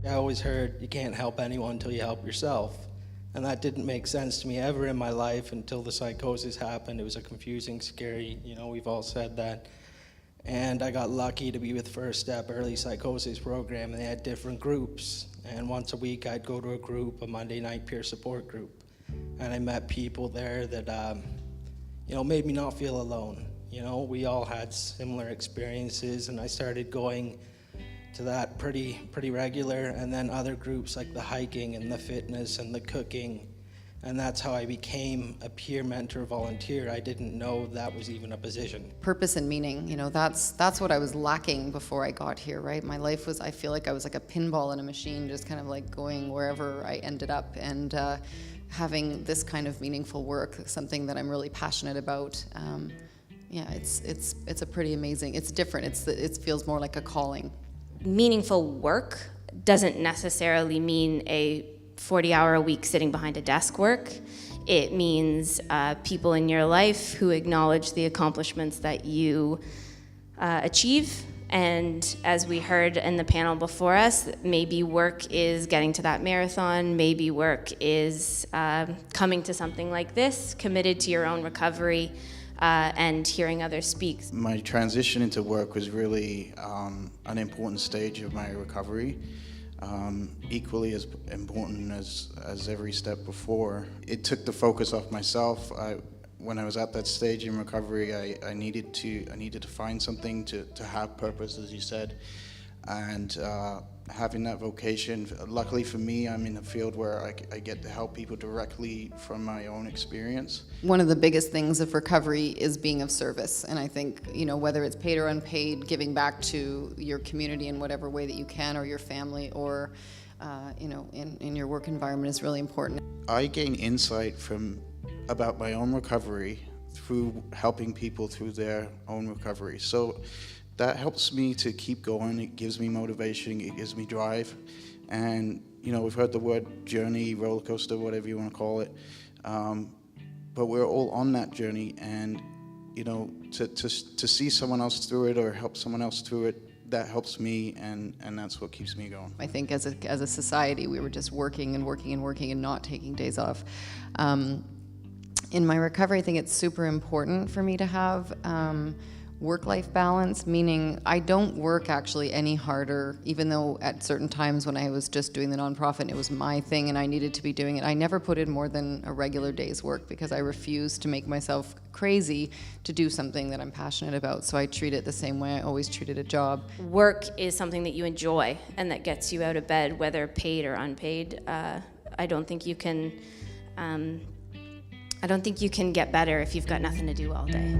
I always heard you can't help anyone until you help yourself. And that didn't make sense to me ever in my life until the psychosis happened. It was a confusing, scary, we've all said that. And I got lucky to be with First Step Early Psychosis Program, and they had different groups. And once a week I'd go to a group, a Monday night peer support group. And I met people there that, made me not feel alone. We all had similar experiences, and I started going to that pretty regular, and then other groups like the hiking and the fitness and the cooking, and that's how I became a peer mentor volunteer. I didn't know that was even a position. Purpose and meaning, that's what I was lacking before I got here, right? My life was, I feel like I was like a pinball in a machine, just kind of like going wherever I ended up, and having this kind of meaningful work, something that I'm really passionate about. It's a pretty amazing, it's different, it feels more like a calling. Meaningful work doesn't necessarily mean a 40-hour-a-week sitting behind a desk work. It means people in your life who acknowledge the accomplishments that you achieve. And as we heard in the panel before us, maybe work is getting to that marathon, maybe work is coming to something like this, committed to your own recovery, and hearing others speak. My transition into work was really an important stage of my recovery, equally as important as every step before. It took the focus off myself. When I was at that stage in recovery, I needed to find something to have purpose, as you said, and having that vocation. Luckily for me, I'm in a field where I get to help people directly from my own experience. One of the biggest things of recovery is being of service, and I think, whether it's paid or unpaid, giving back to your community in whatever way that you can, or your family, or in your work environment is really important. I gain insight about my own recovery through helping people through their own recovery. So that helps me to keep going. It gives me motivation, it gives me drive. And, we've heard the word journey, roller coaster, whatever you want to call it. But we're all on that journey, and, to see someone else through it or help someone else through it, that helps me, and that's what keeps me going. I think as a society, we were just working and working and working and not taking days off. In my recovery, I think it's super important for me to have work-life balance, meaning I don't work actually any harder, even though at certain times when I was just doing the nonprofit and it was my thing and I needed to be doing it, I never put in more than a regular day's work because I refuse to make myself crazy to do something that I'm passionate about. So I treat it the same way I always treated a job. Work is something that you enjoy and that gets you out of bed, whether paid or unpaid. I don't think you can get better if you've got nothing to do all day.